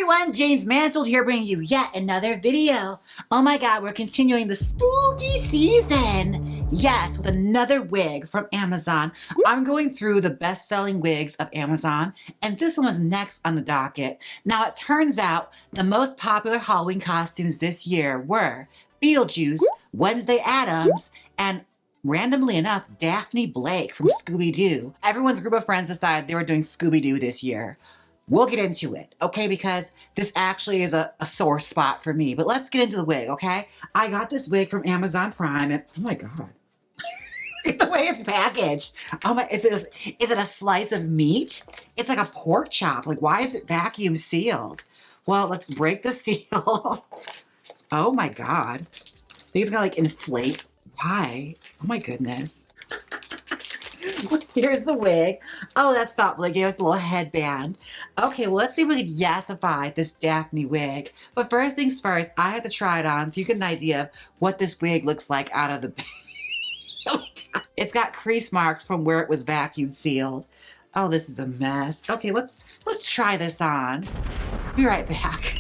everyone, Jaymes Mansfield here bringing you yet another video. Oh my god, we're continuing the spooky season. Yes, with another wig from Amazon. I'm going through the best-selling wigs of Amazon, and this one was next on the docket. Now it turns out the most popular Halloween costumes this year were Beetlejuice, Wednesday Addams, and randomly enough, Daphne Blake from Scooby-Doo. Everyone's group of friends decided they were doing Scooby-Doo this year. We'll get into it, okay? Because this actually is a sore spot for me. But let's get into the wig, okay? I got this wig from Amazon Prime, and oh my god. The way it's packaged. Oh my, is it a slice of meat? It's like a pork chop. Like, why is it vacuum sealed? Well, let's break the seal. Oh my god. I think it's gonna like inflate. Why? Oh my goodness. Here's the wig. Oh, that's thoughtful. They gave us a little headband. Okay, well, let's see if we can Yassify this Daphne wig. But first things first, I have to try it on so you get an idea of what this wig looks like out of the bag. Oh my god. It's got crease marks from where it was vacuum sealed. Oh, this is a mess. Okay, let's try this on. Be right back.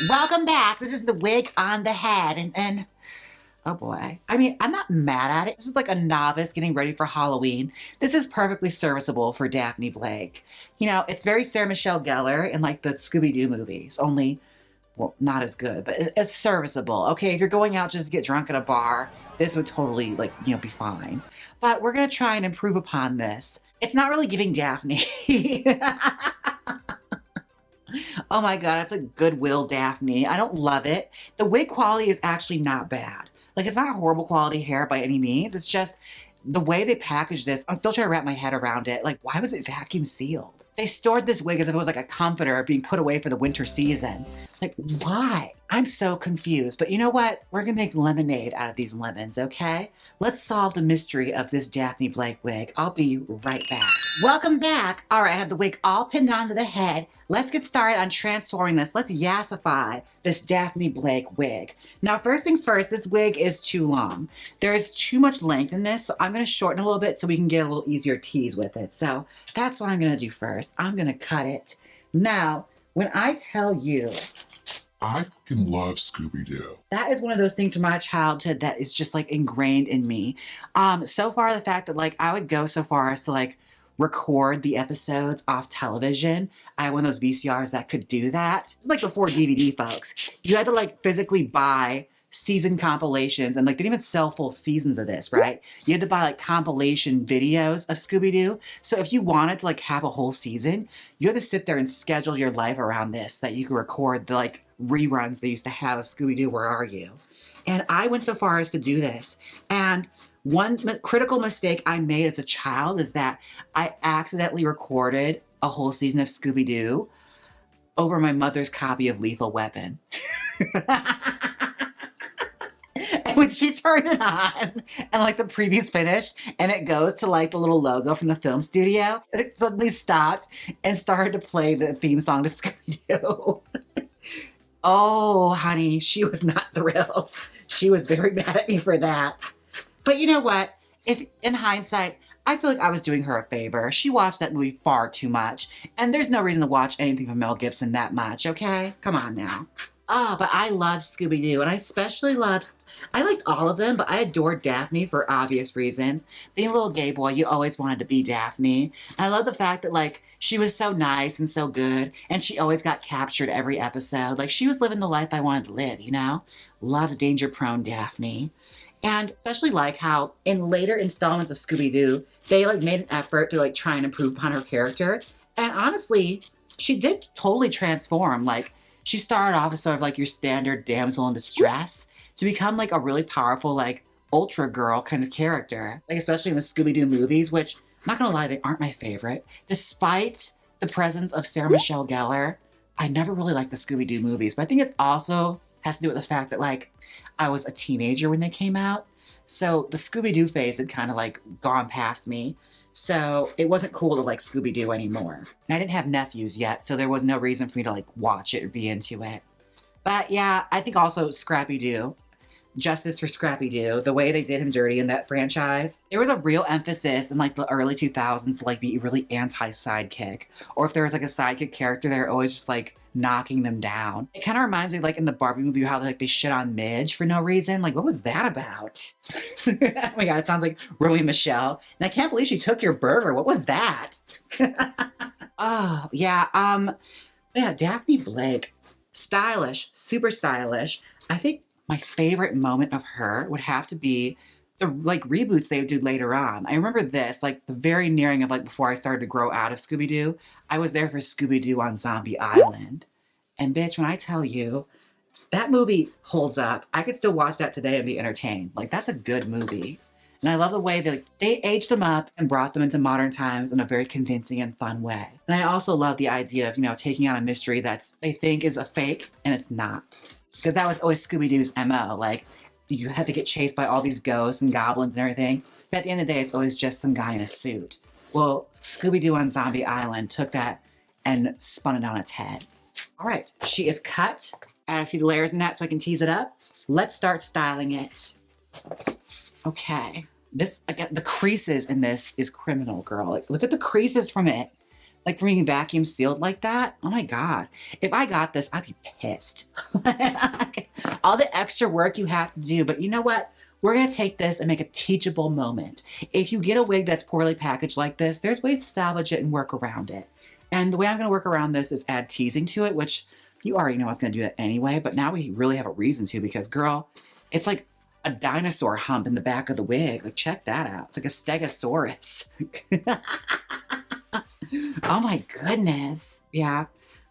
Welcome back. This is the wig on the head, and oh boy. I mean, I'm not mad at it. This is like a novice getting ready for Halloween. This is perfectly serviceable for Daphne Blake. You know, it's very Sarah Michelle Gellar in like the Scooby-Doo movies, only, well, not as good, but it's serviceable. Okay, if you're going out just to get drunk at a bar, this would totally, like, you know, be fine. But we're gonna try and improve upon this. It's not really giving Daphne. Oh my god, it's a Goodwill Daphne. I don't love it. The wig quality is actually not bad. Like, it's not horrible quality hair by any means. It's just the way they packaged this. I'm still trying to wrap my head around it. Like, why was it vacuum sealed? They stored this wig as if it was like a comforter being put away for the winter season. Like, why? I'm so confused. But you know what? We're gonna make lemonade out of these lemons, okay? Let's solve the mystery of this Daphne Blake wig. I'll be right back. Welcome back. All right, I have the wig all pinned onto the head. Let's get started on transforming this. Let's Yassify this Daphne Blake wig. Now, first things first, this wig is too long. There is too much length in this, so I'm gonna shorten a little bit so we can get a little easier tease with it. So that's what I'm gonna do first. I'm gonna cut it. Now, when I tell you, I fucking love Scooby-Doo. that is one of those things from my childhood that is just like ingrained in me. So far, the fact that like I would go so far as to like record the episodes off television. I had one of those VCRs that could do that. It's like before DVD, folks. You had to like physically buy season compilations, and like they didn't even sell full seasons of this, right? You had to buy like compilation videos of Scooby-Doo. So if you wanted to like have a whole season, you had to sit there and schedule your life around this so that you could record the like reruns they used to have of Scooby-Doo, Where Are You? And I went so far as to do this. And one critical mistake I made as a child is that I accidentally recorded a whole season of Scooby-Doo over my mother's copy of Lethal Weapon. And when she turned it on and like the preview's finished and it goes to like the little logo from the film studio, it suddenly stopped and started to play the theme song to Scooby-Doo. Oh, honey, she was not thrilled. She was very mad at me for that. But you know what? If in hindsight, I feel like I was doing her a favor. She watched that movie far too much, and there's no reason to watch anything from Mel Gibson that much, okay? Come on now. Oh, but I love Scooby-Doo, and I liked all of them, but I adored Daphne for obvious reasons. Being a little gay boy, you always wanted to be Daphne. And I love the fact that, like, she was so nice and so good, and she always got captured every episode. Like, she was living the life I wanted to live, you know? Loved danger-prone Daphne. And especially like how in later installments of Scooby-Doo, they like made an effort to like try and improve upon her character. And honestly, she did totally transform. Like, she started off as sort of like your standard damsel in distress to become like a really powerful, like ultra girl kind of character. Like, especially in the Scooby-Doo movies, which I'm not gonna lie, they aren't my favorite. Despite the presence of Sarah Michelle Gellar, I never really liked the Scooby-Doo movies. But I think it's also has to do with the fact that like I was a teenager when they came out. So the Scooby-Doo phase had kind of like gone past me. So it wasn't cool to like Scooby-Doo anymore. And I didn't have nephews yet, so there was no reason for me to like watch it or be into it. But yeah, I think also Scrappy-Doo. Justice for Scrappy-Doo, the way they did him dirty in that franchise. There was a real emphasis in like the early 2000s to like be really anti-sidekick. Or if there was like a sidekick character, they're always just like knocking them down. It kind of reminds me of like in the Barbie movie how like they shit on Midge for no reason. Like, what was that about? Oh my God, it sounds like Romy Michelle. And I can't believe she took your burger. What was that? Oh, yeah. Yeah, Daphne Blake. Stylish, super stylish. I think my favorite moment of her would have to be the like reboots they would do later on. I remember this, like the very nearing of like before I started to grow out of Scooby-Doo. I was there for Scooby-Doo on Zombie Island. And bitch, when I tell you, that movie holds up. I could still watch that today and be entertained. Like, that's a good movie. And I love the way they aged them up and brought them into modern times in a very convincing and fun way. And I also love the idea of, taking on a mystery they think is a fake and it's not. Because that was always Scooby-Doo's MO. Like, you had to get chased by all these ghosts and goblins and everything. But at the end of the day, it's always just some guy in a suit. Well, Scooby-Doo on Zombie Island took that and spun it on its head. All right, she is cut. Add a few layers in that so I can tease it up. Let's start styling it. Okay. This, again, the creases in this is criminal, girl. Like, look at the creases from it. Like, from being vacuum sealed like that. Oh my God. If I got this, I'd be pissed. All the extra work you have to do. But you know what? We're going to take this and make a teachable moment. If you get a wig that's poorly packaged like this, there's ways to salvage it and work around it. And the way I'm going to work around this is add teasing to it, which you already know I was going to do that anyway. But now we really have a reason to because, girl, it's like a dinosaur hump in the back of the wig. Like, check that out. It's like a stegosaurus. Oh my goodness. Yeah.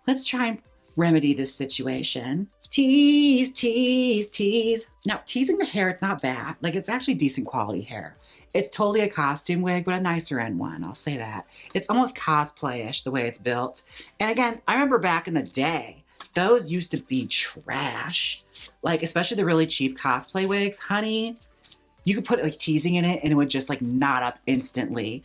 Let's try and remedy this situation. Tease, tease, tease. Now, teasing the hair, it's not bad. Like, it's actually decent quality hair. It's totally a costume wig, but a nicer end one. I'll say that. It's almost cosplay-ish the way it's built. And again, I remember back in the day, those used to be trash. Like, especially the really cheap cosplay wigs, honey. You could put like teasing in it and it would just like knot up instantly.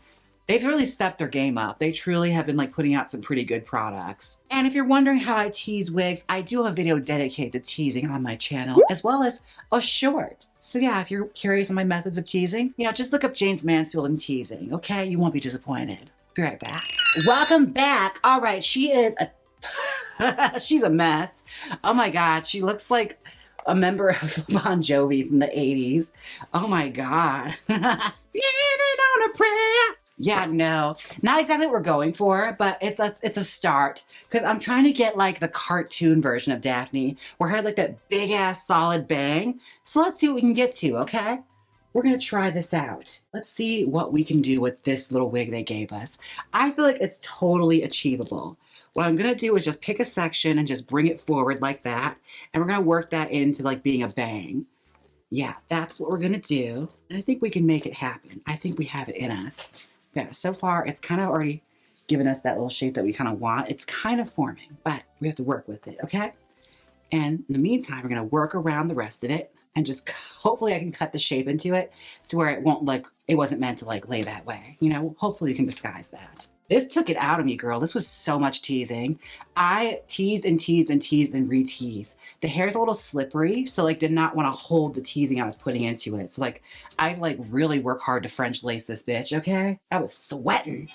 They've really stepped their game up. They truly have been like putting out some pretty good products. And if you're wondering how I tease wigs, I do have a video dedicated to teasing on my channel, as well as a short. So yeah, if you're curious on my methods of teasing, just look up Jaymes Mansfield and teasing, okay? You won't be disappointed. Be right back. Welcome back. All right, she is she's a mess. Oh my God, she looks like a member of Bon Jovi from the 80s. Oh my God. Living on a prayer. Yeah, no, not exactly what we're going for, but it's a start because I'm trying to get like the cartoon version of Daphne where her had like that big ass solid bang. So let's see what we can get to, okay? We're gonna try this out. Let's see what we can do with this little wig they gave us. I feel like it's totally achievable. What I'm gonna do is just pick a section and just bring it forward like that. And we're gonna work that into like being a bang. Yeah, that's what we're gonna do. And I think we can make it happen. I think we have it in us. Yeah, so far it's kind of already given us that little shape that we kind of want. It's kind of forming, but we have to work with it, okay? And in the meantime, we're gonna work around the rest of it and just hopefully I can cut the shape into it to where it won't it wasn't meant to like lay that way. Hopefully you can disguise that. This took it out of me, girl. This was so much teasing. I teased and teased and teased and re-teased. The hair's a little slippery, so like did not want to hold the teasing I was putting into it. So like I like really work hard to French lace this bitch, okay? I was sweating.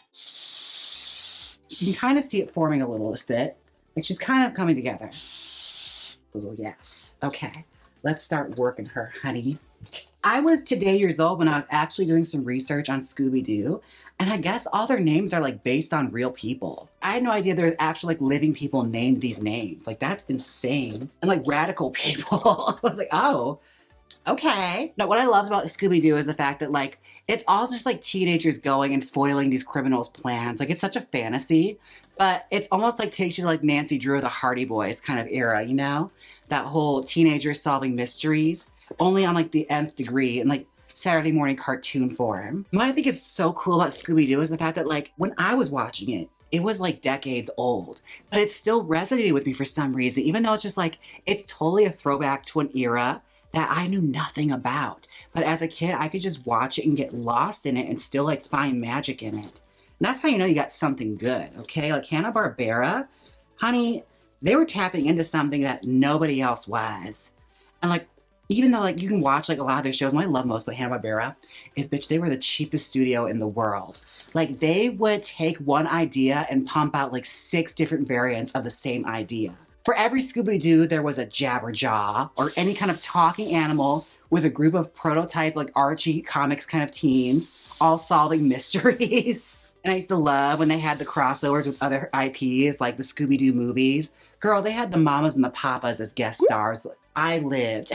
You can kind of see it forming a little bit. Like she's kind of coming together. Oh yes. Okay, let's start working her, honey. I was today years old when I was actually doing some research on Scooby-Doo. And I guess all their names are like based on real people. I had no idea there's actually like living people named these names. Like that's insane. And like radical people. I was like, oh, okay. Now what I loved about Scooby-Doo is the fact that like, it's all just like teenagers going and foiling these criminals' plans. Like it's such a fantasy, but it's almost like takes you to like Nancy Drew or the Hardy Boys kind of era, That whole teenagers solving mysteries, only on like the nth degree and like Saturday morning cartoon form. What I think is so cool about Scooby-Doo is the fact that like when I was watching it, it was like decades old, but it still resonated with me for some reason, even though it's just like, it's totally a throwback to an era that I knew nothing about. But as a kid, I could just watch it and get lost in it and still like find magic in it. And that's how you know you got something good, okay? Like Hannah-Barbera, honey, they were tapping into something that nobody else was. And like, even though like you can watch like a lot of their shows, what I love most about Hannah-Barbera is, bitch, they were the cheapest studio in the world. Like they would take one idea and pump out like 6 different variants of the same idea. For every Scooby-Doo, there was a Jabberjaw or any kind of talking animal with a group of prototype like Archie comics kind of teens, all solving mysteries. And I used to love when they had the crossovers with other IPs like the Scooby-Doo movies. Girl, they had the mamas and the papas as guest stars. I lived.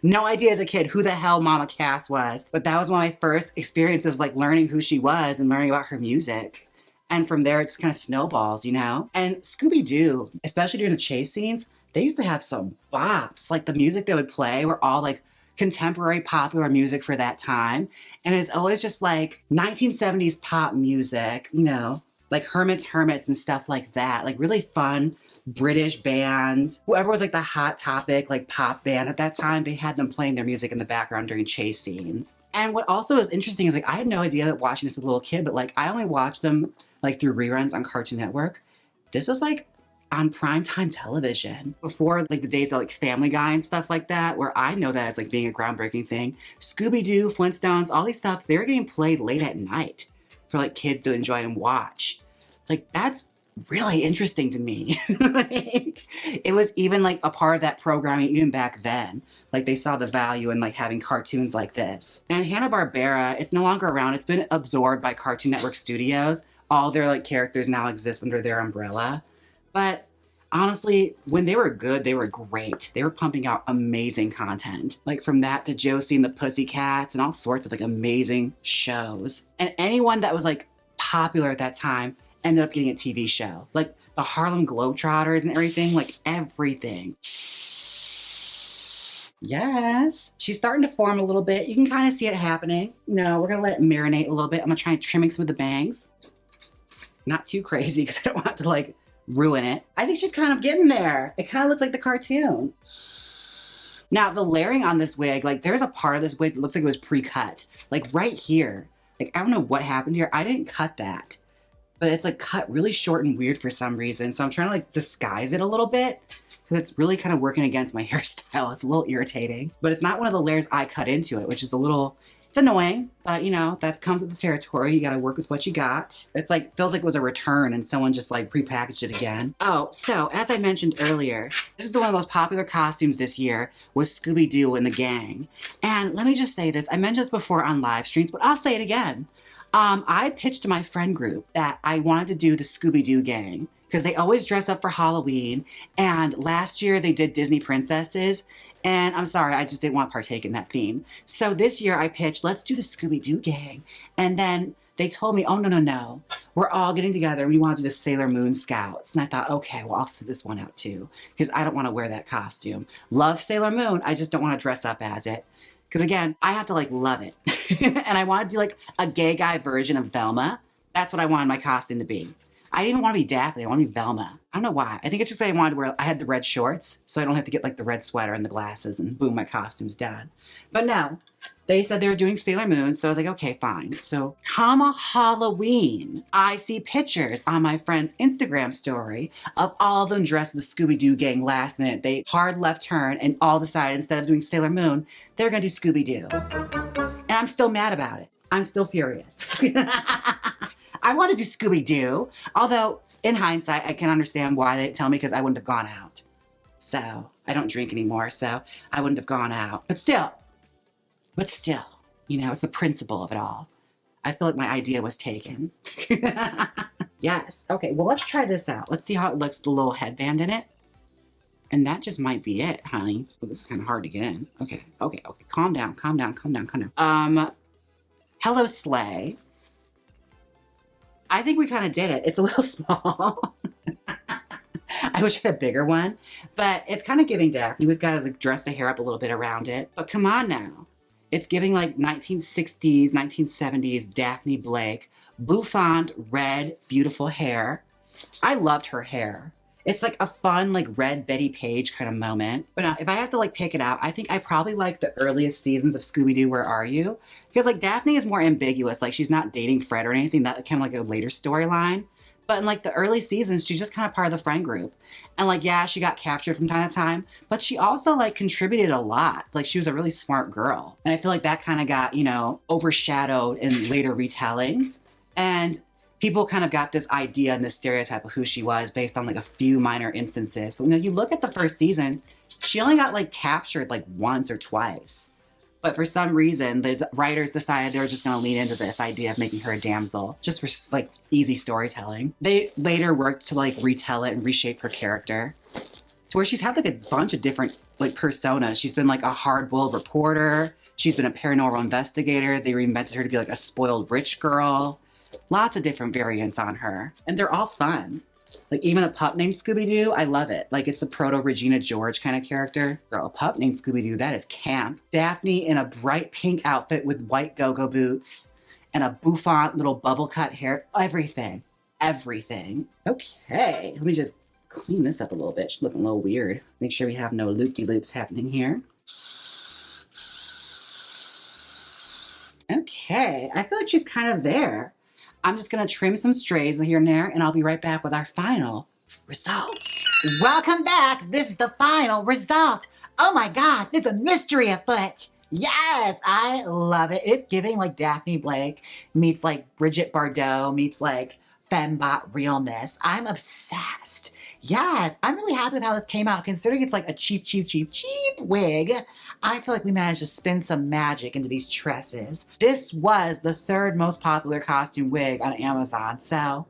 No idea as a kid who the hell Mama Cass was, but that was one of my first experiences like learning who she was and learning about her music. And from there, it just kind of snowballs, you know? And Scooby-Doo, especially during the chase scenes, they used to have some bops. Like the music they would play were all like contemporary popular music for that time. And it's always just like 1970s pop music, you know, like Hermits and stuff like that. Like really fun British bands. Whoever was like the hot topic, like pop band at that time, they had them playing their music in the background during chase scenes. And what also is interesting is like, I had no idea that watching this as a little kid, but like I only watched them like through reruns on Cartoon Network. This was like on primetime television before like the days of like Family Guy and stuff like that, where I know that as like being a groundbreaking thing. Scooby-Doo, Flintstones, all these stuff, they were getting played late at night for like kids to enjoy and watch. Like that's really interesting to me. Like, it was even like a part of that programming even back then. Like they saw the value in like having cartoons like this. And Hanna-Barbera, it's no longer around. It's been absorbed by Cartoon Network Studios. All their like characters now exist under their umbrella. But honestly, when they were good, they were great. They were pumping out amazing content. Like from that to Josie and the Pussycats and all sorts of like amazing shows. And anyone that was like popular at that time ended up getting a TV show. Like the Harlem Globetrotters and everything, like everything. Yes, she's starting to form a little bit. You can kind of see it happening. You know, we're gonna let it marinate a little bit. I'm gonna try trimming some of the bangs. Not too crazy because I don't want to like ruin it. I think she's kind of getting there. It kind of looks like the cartoon. Now the layering on this wig, like there's a part of this wig that looks like it was pre-cut. Like right here. Like I don't know what happened here. I didn't cut that. But it's like cut really short and weird for some reason. So I'm trying to like disguise it a little bit because it's really kind of working against my hairstyle. It's a little irritating, but it's not one of the layers I cut into it, which is a little, it's annoying, but you know, that comes with the territory. You got to work with what you got. It's like, feels like it was a return and someone just like prepackaged it again. Oh, so as I mentioned earlier, this is one of the most popular costumes this year was Scooby-Doo and the gang. And let me just say this, I mentioned this before on live streams, but I'll say it again. I pitched to my friend group that I wanted to do the Scooby-Doo gang because they always dress up for Halloween. And last year they did Disney princesses. And I'm sorry, I just didn't want to partake in that theme. So this year I pitched, let's do the Scooby-Doo gang. And then they told me, oh, no. We're all getting together and we want to do the Sailor Moon Scouts. And I thought, okay, well, I'll sit this one out too because I don't want to wear that costume. Love Sailor Moon. I just don't want to dress up as it. Because again, I have to like love it. And I want to do like a gay guy version of Velma. That's what I wanted my costume to be. I didn't even want to be Daphne. I want to be Velma. I don't know why. I think it's just that I wanted to wear, I had the red shorts, so I don't have to get like the red sweater and the glasses and boom, my costume's done. But no, they said they were doing Sailor Moon, so I was like, okay, fine. So come Halloween, I see pictures on my friend's Instagram story of all of them dressed as the Scooby-Doo gang last minute. They hard left turn and all decided instead of doing Sailor Moon, they're gonna do Scooby-Doo. And I'm still mad about it. I'm still furious. I want to do Scooby-Doo, although in hindsight, I can understand why they didn't tell me because I wouldn't have gone out. So I don't drink anymore, so I wouldn't have gone out. But still, you know, it's the principle of it all. I feel like my idea was taken. Yes. Okay, well, let's try this out. Let's see how it looks with the little headband in it. And that just might be it, honey. Well, this is kind of hard to get in. Okay. Calm down. Hello, Slay. I think we kind of did it. It's a little small. I wish I had a bigger one, but it's kind of giving Daphne. We've got to like dress the hair up a little bit around it. But come on now. It's giving like 1960s, 1970s Daphne Blake, bouffant, red, beautiful hair. I loved her hair. It's like a fun, like red Betty Page kind of moment. But now, if I have to like pick it out, I think I probably like the earliest seasons of Scooby-Doo, Where Are You? Because like Daphne is more ambiguous. Like she's not dating Fred or anything. That kind of like a later storyline. But in like the early seasons, she's just kind of part of the friend group. And like, yeah, she got captured from time to time, but she also like contributed a lot. Like she was a really smart girl. And I feel like that kind of got, overshadowed in later retellings. And people kind of got this idea and this stereotype of who she was based on like a few minor instances. But you look at the first season, she only got like captured like once or twice. But for some reason, the writers decided they were just going to lean into this idea of making her a damsel, just for like easy storytelling. They later worked to like retell it and reshape her character to where she's had like a bunch of different like personas. She's been like a hard-boiled reporter. She's been a paranormal investigator. They reinvented her to be like a spoiled rich girl. Lots of different variants on her. And they're all fun. Like even a pup named Scooby-Doo, I love it. Like it's the proto Regina George kind of character. Girl, a pup named Scooby-Doo, that is camp. Daphne in a bright pink outfit with white go-go boots and a bouffant little bubble cut hair. Everything. Everything. Okay, let me just clean this up a little bit. She's looking a little weird. Make sure we have no loop-de-loops happening here. Okay, I feel like she's kind of there. I'm just gonna trim some strays here and there, and I'll be right back with our final results. Welcome back. This is the final result. Oh my God, there's a mystery afoot. Yes, I love it. It's giving like Daphne Blake meets like Bridget Bardot meets like fembot realness. I'm obsessed. Yes, I'm really happy with how this came out, considering it's like a cheap wig. I feel like we managed to spin some magic into these tresses. This was the third most popular costume wig on Amazon, so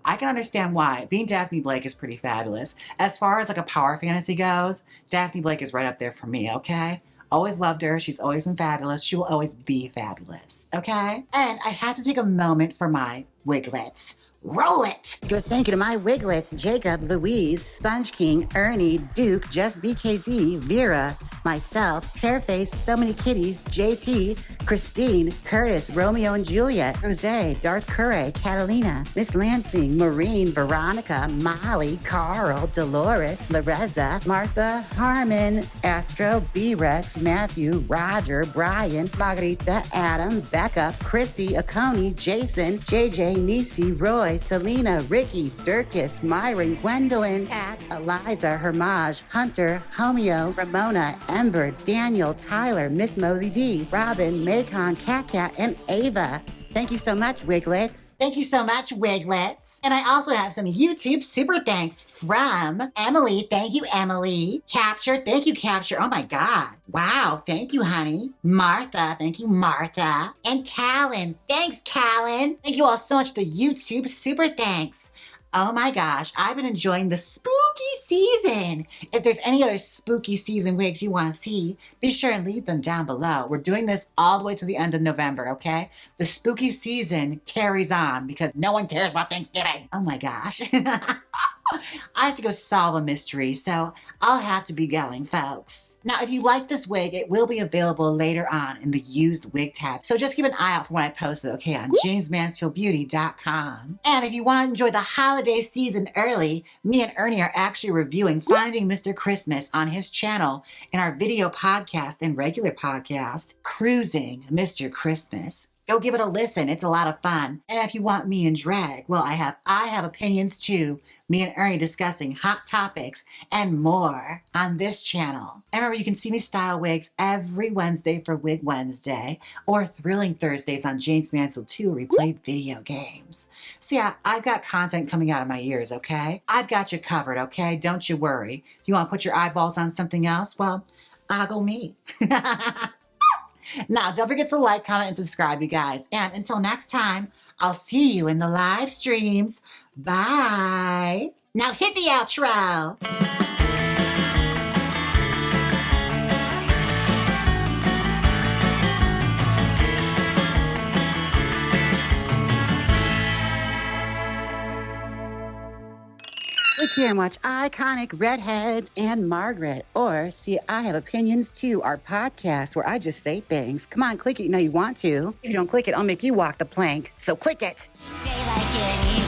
I can understand why. Being Daphne Blake is pretty fabulous. As far as like a power fantasy goes, Daphne Blake is right up there for me, okay? Always loved her. She's always been fabulous. She will always be fabulous, okay? And I had to take a moment for my wiglets. Roll it! Good thank you to my wiglets, Jacob, Louise, Sponge King, Ernie, Duke, Just BKZ, Vera, myself, Hairface, So Many Kitties, JT, Christine, Curtis, Romeo and Juliet, Jose, Darth Curray, Catalina, Miss Lansing, Maureen, Veronica, Molly, Carl, Dolores, Loreza, Martha, Harmon, Astro, B-Rex, Matthew, Roger, Brian, Margarita, Adam, Becca, Chrissy, Akoni, Jason, JJ, Nisi, Roy, Selena, Ricky, Dirkus, Myron, Gwendolyn, Kat, Eliza, Hermage, Hunter, Homeo, Ramona, Ember, Daniel, Tyler, Miss Mosey D, Robin, Macon, Cat, and Ava. Thank you so much, Wiglets. Thank you so much, Wiglets. And I also have some YouTube super thanks from Emily. Thank you, Emily. Capture. Thank you, Capture. Oh my God. Wow. Thank you, honey. Martha. Thank you, Martha. And Callan. Thanks, Callan. Thank you all so much for the YouTube super thanks. Oh my gosh, I've been enjoying the spooky season. If there's any other spooky season wigs you want to see, be sure and leave them down below. We're doing this all the way to the end of November, okay? The spooky season carries on because no one cares about Thanksgiving. Oh my gosh. I have to go solve a mystery, so I'll have to be going, folks. Now, if you like this wig, it will be available later on in the used wig tab. So just keep an eye out for when I post it, okay, on jaymesmansfieldbeauty.com. And if you want to enjoy the holiday season early, me and Ernie are actually reviewing Finding Mr. Christmas on his channel in our video podcast and regular podcast, Cruising Mr. Christmas. Go give it a listen. It's a lot of fun. And if you want me in drag, well, I have opinions too. Me and Ernie discussing hot topics and more on this channel. And remember, you can see me style wigs every Wednesday for Wig Wednesday or Thrilling Thursdays on Jaymes Mansfield 2 where we play video games. So yeah, I've got content coming out of my ears, okay? I've got you covered, okay? Don't you worry. You want to put your eyeballs on something else? Well, I'll go me. Now, don't forget to like, comment, and subscribe, you guys. And until next time, I'll see you in the live streams. Bye. Now hit the outro. Click here and watch Iconic Redheads and Margaret. Or see I Have Opinions Too, our podcast where I just say things. Come on, click it. You know you want to. If you don't click it, I'll make you walk the plank. So click it. Daylight getting